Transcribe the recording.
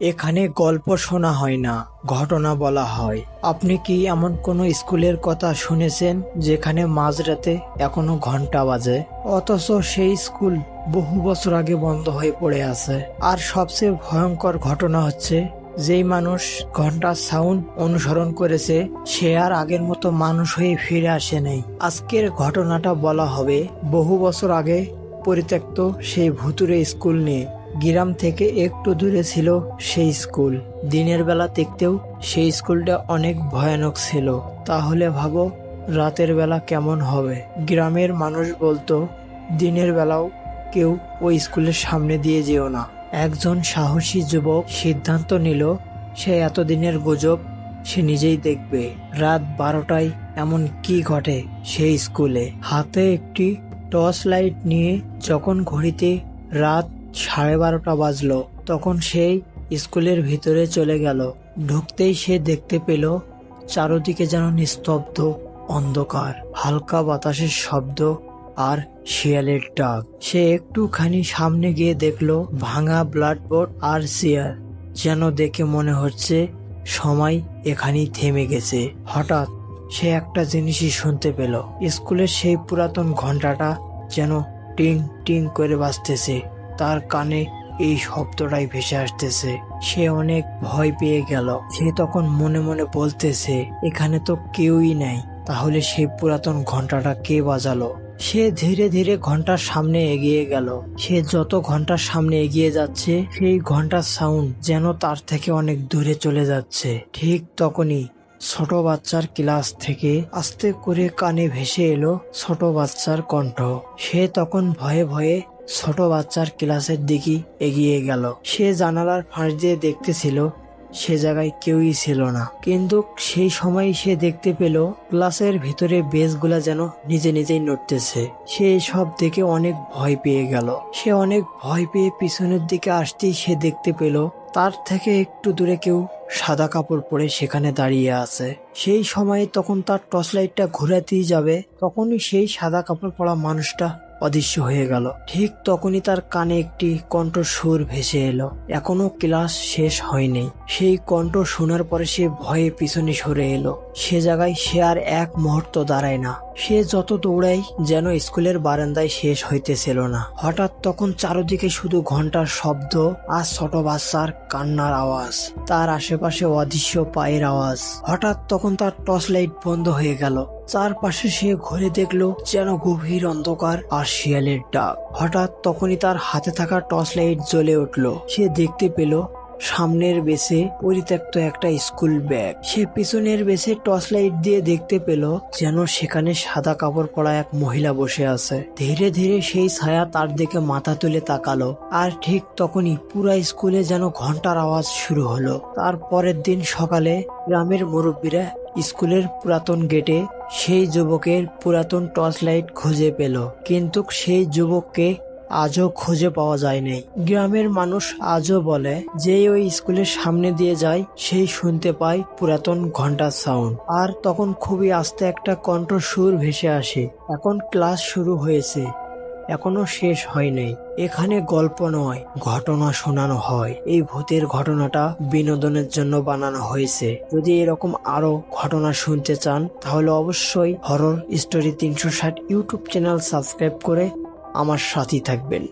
এখানে গল্প শোনা হয় না, ঘটনা বলা হয়। আপনি কি এমন কোনো স্কুলের কথা শুনেছেন যেখানে মাঝরাতে এখনো ঘন্টা বাজে, অথচ সেই স্কুল বহু বছর আগে বন্ধ হয়ে পড়ে আছে? আর সবচেয়ে ভয়ঙ্কর ঘটনা হচ্ছে, যেই মানুষ ঘন্টার সাউন্ড অনুসরণ করেছে সে আর আগের মতো মানুষ হয়ে ফিরে আসে নাই। আজকের ঘটনাটা বলা হবে বহু বছর আগে পরিত্যক্ত সেই ভুতুরে স্কুল নিয়ে। গ্রাম থেকে একটু দূরে ছিল সেই স্কুল। দিনের বেলা দেখতেও সেই স্কুলটা অনেক ভয়ানক ছিল। তাহলে ভাবো রাতের বেলা কেমন হবে। গ্রামের মানুষ বলতো দিনের বেলাও কেউ ওই স্কুলের সামনে দিয়ে যেও না। একজন সাহসী যুবক সিদ্ধান্ত নিল সে এতদিনের গুজব সে নিজেই দেখবে। রাত 12টায় এমন কি ঘটে সেই স্কুলে। হাতে একটি টর্চ লাইট নিয়ে যখন ঘড়িতে রাত 12:30 বাজলো, তখন সেই স্কুলের ভিতরে চলে গেল। ঢুকতেই সে দেখতে পেল চারদিকে যেন নিস্তব্ধ অন্ধকার, হালকা বাতাসের শব্দ আর শিয়ালের ডাক। সে একটুখানি সামনে গিয়ে দেখলো ভাঙা ব্ল্যাকবোর্ড আর চেয়ার। যেন দেখে মনে হচ্ছে সময় এখানেই থেমে গেছে। হঠাৎ সে একটা জিনিসই শুনতে পেল। স্কুলের সেই পুরাতন ঘন্টাটা যেন টিং টিং করে বাজতেছে। তার কানে এই শব্দটাই ভেসে আসতেছে। সে অনেক ভয় পেয়ে গেল। সে তখন মনে মনে বলতেছে এখানে তো কেউই নাই, তাহলে সেই পুরাতন ঘন্টাটা কে বাজালো? সে ধীরে ধীরে ঘন্টার সামনে এগিয়ে গেল। সে যত ঘন্টার সামনে এগিয়ে যাচ্ছে সেই ঘন্টার সাউন্ড যেন তার থেকে অনেক দূরে চলে যাচ্ছে। ঠিক তখনই ছোট বাচ্চার ক্লাস থেকে আস্তে করে কানে ভেসে এলো ছোট বাচ্চার কণ্ঠ। সে তখন ভয়ে ভয়ে ছোট বাচ্চার ক্লাসের দিকে এগিয়ে গেল। সে জানালার ফাঁস দিয়ে দেখতেছিল সে জায়গায় কেউই ছিল না। কিন্তু সেই সময় সে দেখতে পেল ক্লাসের ভিতরে বেঞ্চগুলা যেন নিজে নিজেই নড়তেছে। সে সব দেখে অনেক ভয় পেয়ে গেল। সে অনেক ভয় পেয়ে পিছনের দিকে আসতেই সে দেখতে পেল তার থেকে একটু দূরে কেউ সাদা কাপড় পরে সেখানে দাঁড়িয়ে আছে। সেই সময় তখন তার টর্চ লাইটটা ঘুরাতেই যাবে, তখনই সেই সাদা কাপড় পরা মানুষটা অদৃশ্য হয়ে গেল। ঠিক তখনই তার কানে একটি কণ্ঠস্বর ভেসে এলো, এখনো ক্লাস শেষ হয়নি। সেই কণ্ঠ শোনার পরে সে ভয়ে পিছনে সরে এলো। সে জায়গায় সে আর এক মুহূর্ত দাঁড়ায় না। সে যত দৌড়াই যেন স্কুলের বারান্দায় শেষ হইতেছিল না। হঠাৎ তখন চারদিকে শুধু ঘন্টার শব্দ আর ছোট বাচ্চার কান্নার আওয়াজ, তার আশেপাশে অদৃশ্য পায়ের আওয়াজ। হঠাৎ তখন তার টর্চ লাইট বন্ধ হয়ে গেল। চারপাশে সে ঘুরে দেখলো যেন গভীর অন্ধকার আর শিয়ালের ডাক। হঠাৎ তখনই তার হাতে থাকা টর্চ লাইট জ্বলে উঠলো। সে দেখতে পেল সামনের বেসে পরিত্যক্ত একটা স্কুল ব্যাগ। সে পিছনের বেসে টর্চ লাইট দিয়ে দেখতে পেল যেন সেখানে সাদা কাপড় পরা এক মহিলা বসে আছে। ধীরে ধীরে সেই ছায়া তার দিকে মাথা তুলে তাকালো। আর ঠিক তখনই পুরা স্কুলে যেন ঘন্টার আওয়াজ শুরু হলো। তার পরের দিন সকালে গ্রামের মুরব্বীরা স্কুলের পুরাতন গেটে সেই যুবকের পুরাতন টর্চ লাইট খুঁজে পেল, কিন্তু সেই যুবককে আজও খুঁজে পাওয়া যায়নি। গ্রামের মানুষ আজও বলে যে ওই স্কুলের সামনে দিয়ে যায় সেই শুনতে পায় পুরাতন ঘন্টার সাউন্ড। আর তখন খুবই আস্তে একটা কণ্ঠস্বর ভেসে আসে, এখন ক্লাস শুরু হয়েছে, এখনো শেষ হয়নি। এখানে গল্প নয়, ঘটনা শোনানো হয়। এই ভূতের ঘটনাটা বিনোদনের জন্য বানানো হয়েছে। যদি এরকম আরো ঘটনা শুনতে চান তাহলে অবশ্যই horror story 360 YouTube channel subscribe করে আমার সাথেই থাকবেন।